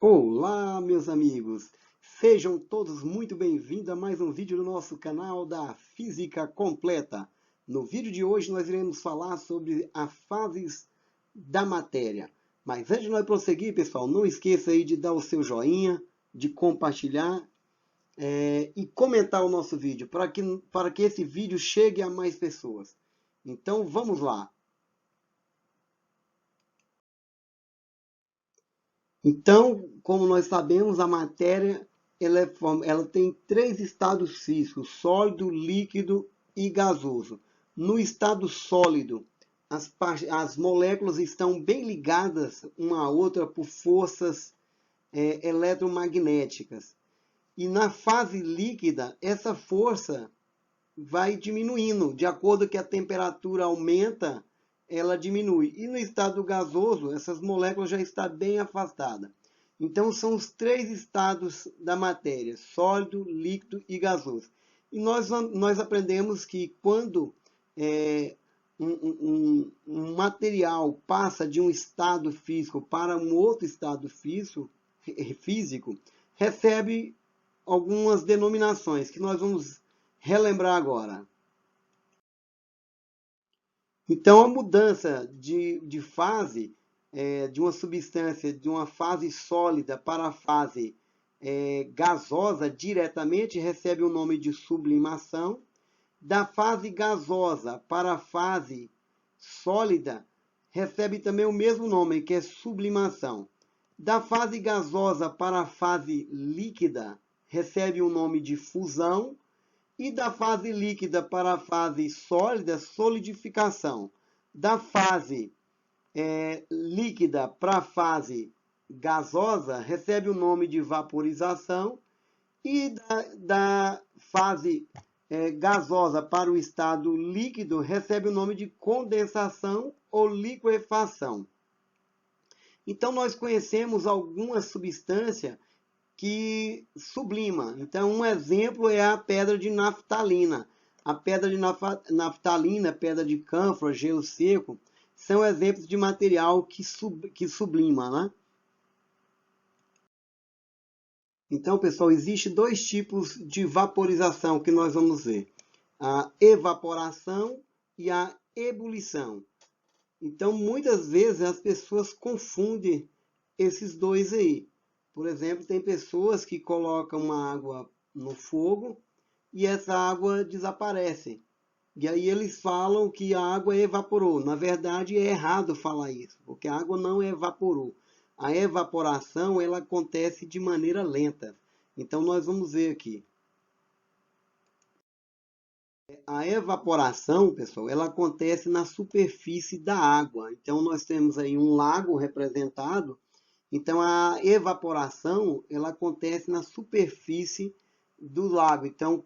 Olá, meus amigos! Sejam todos muito bem-vindos a mais um vídeo do nosso canal da Física Completa. No vídeo de hoje nós iremos falar sobre as fases da matéria. Mas antes de nós prosseguir, pessoal, não esqueça aí de dar o seu joinha, de compartilhar e comentar o nosso vídeo para que esse vídeo chegue a mais pessoas. Então vamos lá! Então, como nós sabemos, a matéria ela tem três estados físicos: sólido, líquido e gasoso. No estado sólido, as moléculas estão bem ligadas uma à outra por forças eletromagnéticas. E na fase líquida, essa força vai diminuindo. De acordo que a temperatura aumenta, ela diminui. E no estado gasoso, essas moléculas já estão bem afastadas. Então, são os três estados da matéria: sólido, líquido e gasoso. E nós aprendemos que quando um material passa de um estado físico para um outro estado físico, recebe algumas denominações que nós vamos relembrar agora. Então, a mudança de fase de uma substância de uma fase sólida para a fase gasosa diretamente recebe o nome de sublimação. Da fase gasosa para a fase sólida recebe também o mesmo nome, que é sublimação. Da fase gasosa para a fase líquida recebe o nome de fusão. E da fase líquida para a fase sólida, solidificação. Da fase líquida para a fase gasosa, recebe o nome de vaporização. E da fase gasosa para o estado líquido, recebe o nome de condensação ou liquefação. Então, nós conhecemos algumas substâncias que sublima. Então, um exemplo é a pedra de naftalina. A pedra de naftalina, pedra de cânfora, gelo seco, são exemplos de material que sublima, né? Então, pessoal, existem dois tipos de vaporização que nós vamos ver: a evaporação e a ebulição. Então, muitas vezes as pessoas confundem esses dois aí. Por exemplo, tem pessoas que colocam uma água no fogo e essa água desaparece. E aí eles falam que a água evaporou. Na verdade, é errado falar isso, porque a água não evaporou. A evaporação ela acontece de maneira lenta. Então, nós vamos ver aqui. A evaporação, pessoal, ela acontece na superfície da água. Então, nós temos aí um lago representado. Então, a evaporação ela acontece na superfície do lago. Então,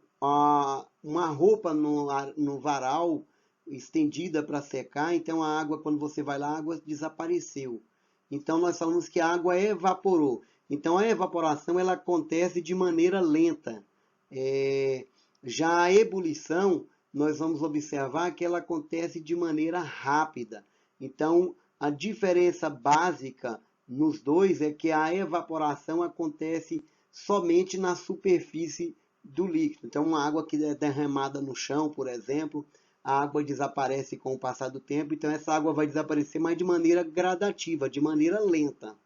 uma roupa no varal estendida para secar, então a água, quando você vai lá, a água desapareceu. Então, nós falamos que a água evaporou. Então, a evaporação ela acontece de maneira lenta. Já a ebulição, nós vamos observar que ela acontece de maneira rápida. Então, a diferença básica nos dois é que a evaporação acontece somente na superfície do líquido. Então, uma água que é derramada no chão, por exemplo, a água desaparece com o passar do tempo. Então, essa água vai desaparecer, mas de maneira gradativa, de maneira lenta.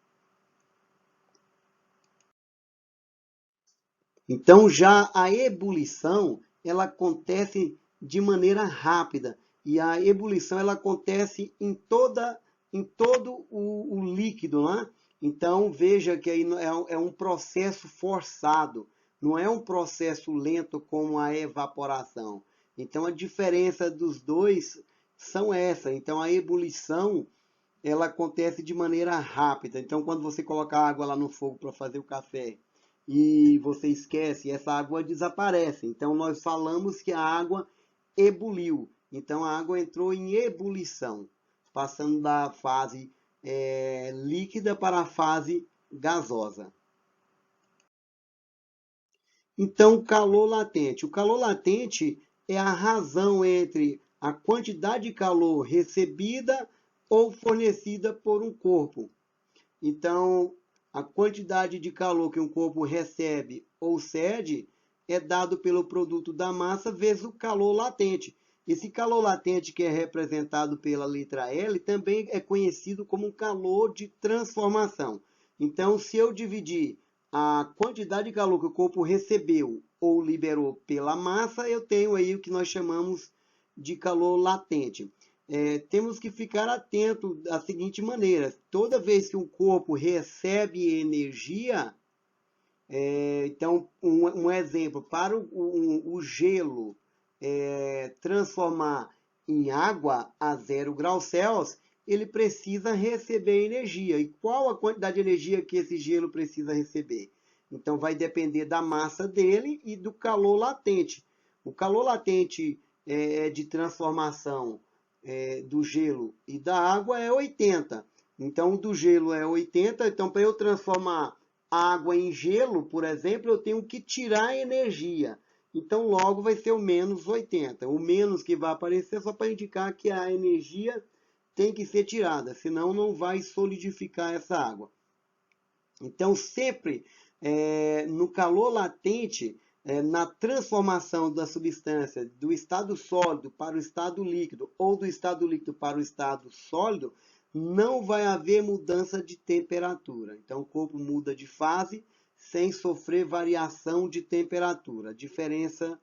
Então, já a ebulição, ela acontece de maneira rápida. E a ebulição, ela acontece em todo o líquido, né? Então, veja que aí é um processo forçado. Não é um processo lento como a evaporação. Então, a diferença dos dois são essa. Então, a ebulição, ela acontece de maneira rápida. Então, quando você coloca água lá no fogo para fazer o café e você esquece, essa água desaparece. Então, nós falamos que a água ebuliu. Então, a água entrou em ebulição, passando da fase líquida para a fase gasosa. Então, calor latente. O calor latente é a razão entre a quantidade de calor recebida ou fornecida por um corpo. Então, A quantidade de calor que um corpo recebe ou cede é dado pelo produto da massa vezes o calor latente. Esse calor latente, que é representado pela letra L, também é conhecido como calor de transformação. Então, se eu dividir a quantidade de calor que o corpo recebeu ou liberou pela massa, eu tenho aí o que nós chamamos de calor latente. Temos que ficar atento da seguinte maneira: toda vez que o corpo recebe energia, então, um exemplo, para o gelo transformar em água a 0 graus Celsius, ele precisa receber energia. E qual a quantidade de energia que esse gelo precisa receber? Então, vai depender da massa dele e do calor latente. O calor latente de transformação do gelo e da água é 80. Então, do gelo é 80. Então, para eu transformar água em gelo, por exemplo, eu tenho que tirar energia. Então, logo vai ser o menos 80. O menos que vai aparecer é só para indicar que a energia tem que ser tirada, senão não vai solidificar essa água. Então, sempre no calor latente, na transformação da substância do estado sólido para o estado líquido ou do estado líquido para o estado sólido, não vai haver mudança de temperatura. Então, o corpo muda de fase sem sofrer variação de temperatura. A diferença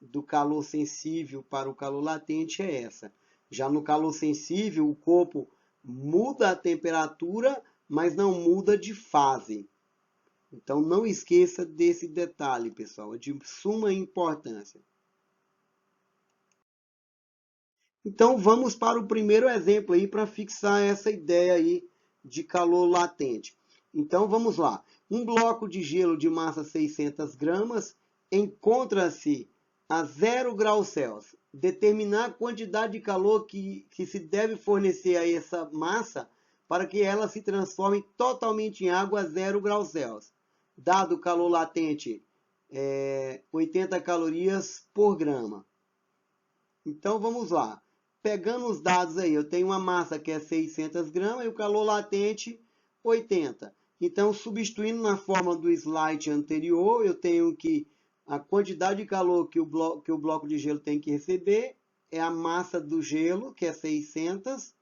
do calor sensível para o calor latente é essa. Já no calor sensível, o corpo muda a temperatura, mas não muda de fase. Então, não esqueça desse detalhe, pessoal, é de suma importância. Então, vamos para o primeiro exemplo aí para fixar essa ideia aí de calor latente. Então, vamos lá. Um bloco de gelo de massa 600 gramas encontra-se a 0 graus Celsius. Determinar a quantidade de calor que se deve fornecer a essa massa para que ela se transforme totalmente em água a 0 graus Celsius. Dado o calor latente, 80 calorias por grama. Então, vamos lá. Pegando os dados aí, eu tenho uma massa que é 600 gramas e o calor latente 80. Então, substituindo na forma do slide anterior, eu tenho que a quantidade de calor que o bloco de gelo tem que receber é a massa do gelo, que é 600,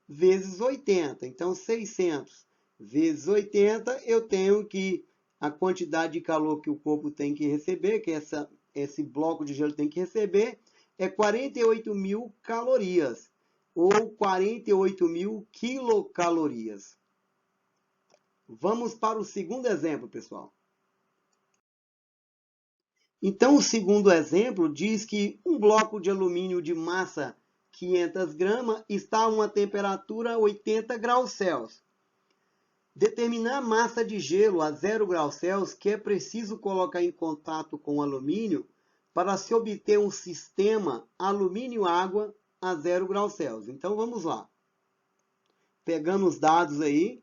vezes 80. Então, 600 vezes 80, eu tenho que a quantidade de calor que o corpo tem que receber, que esse bloco de gelo tem que receber, é 48.000 calorias, ou 48.000 quilocalorias. Vamos para o segundo exemplo, pessoal. Então, o segundo exemplo diz que um bloco de alumínio de massa 500 gramas está a uma temperatura 80 graus Celsius. Determinar a massa de gelo a 0 graus Celsius que é preciso colocar em contato com o alumínio para se obter um sistema alumínio-água a 0 graus Celsius. Então, vamos lá. Pegando os dados aí,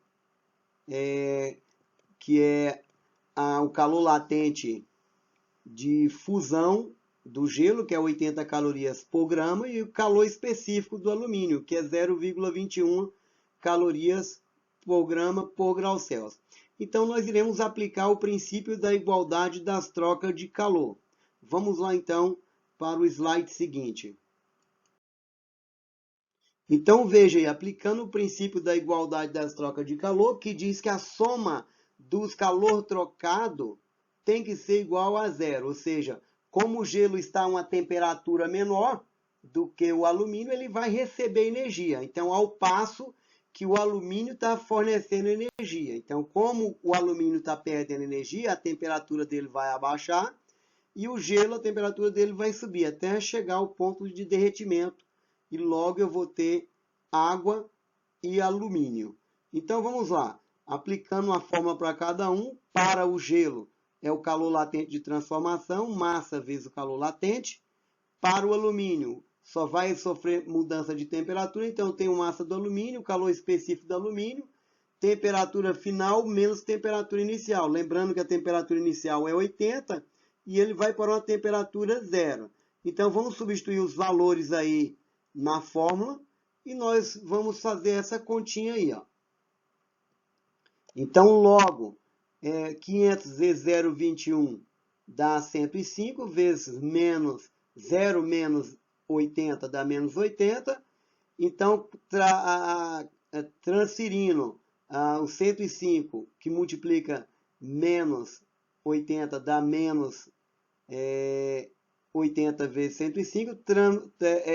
que é o calor latente de fusão do gelo, que é 80 calorias por grama, e o calor específico do alumínio, que é 0,21 calorias por grama por grau Celsius. Então, nós iremos aplicar o princípio da igualdade das trocas de calor. Vamos lá, então, para o slide seguinte. Então, veja aí, aplicando o princípio da igualdade das trocas de calor, que diz que a soma dos calor trocado tem que ser igual a zero. Ou seja, como o gelo está a uma temperatura menor do que o alumínio, ele vai receber energia. Então, ao passo que o alumínio está fornecendo energia. Então, como o alumínio está perdendo energia, a temperatura dele vai abaixar e o gelo, a temperatura dele vai subir até chegar ao ponto de derretimento. E logo eu vou ter água e alumínio. Então, vamos lá. Aplicando uma fórmula para cada um, para o gelo é o calor latente de transformação, massa vezes o calor latente. Para o alumínio, só vai sofrer mudança de temperatura, então eu tenho massa do alumínio, calor específico do alumínio, temperatura final menos temperatura inicial. Lembrando que a temperatura inicial é 80 e ele vai para uma temperatura zero. Então, vamos substituir os valores aí na fórmula e nós vamos fazer essa continha aí, ó. Então, logo, 500 vezes 0,21 dá 105, vezes menos 0 menos 80 dá menos 80. Então, transferindo o 105, que multiplica menos 80, dá menos 80 vezes 105,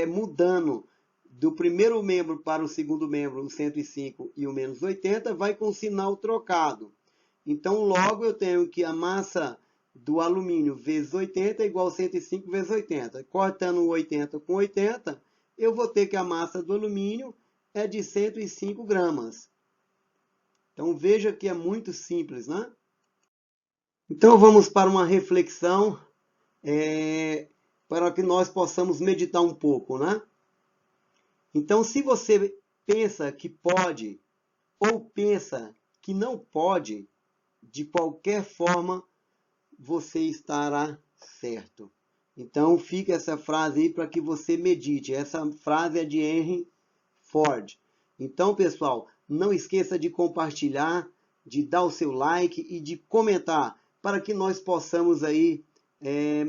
mudando do primeiro membro para o segundo membro, o 105 e o menos 80, vai com o sinal trocado. Então, logo eu tenho que a massa do alumínio vezes 80 é igual a 105 vezes 80. Cortando o 80 com 80, eu vou ter que a massa do alumínio é de 105 gramas. Então, veja que é muito simples, né? Então, vamos para uma reflexão, para que nós possamos meditar um pouco, né? Então, se você pensa que pode ou pensa que não pode, de qualquer forma, você estará certo. Então, fica essa frase aí para que você medite. Essa frase é de Henry Ford. Então, pessoal, não esqueça de compartilhar, de dar o seu like e de comentar para que nós possamos aí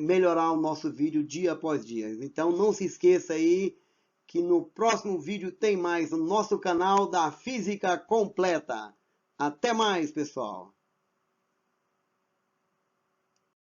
melhorar o nosso vídeo dia após dia. Então, não se esqueça aí que no próximo vídeo tem mais no nosso canal da Física Completa. Até mais, pessoal!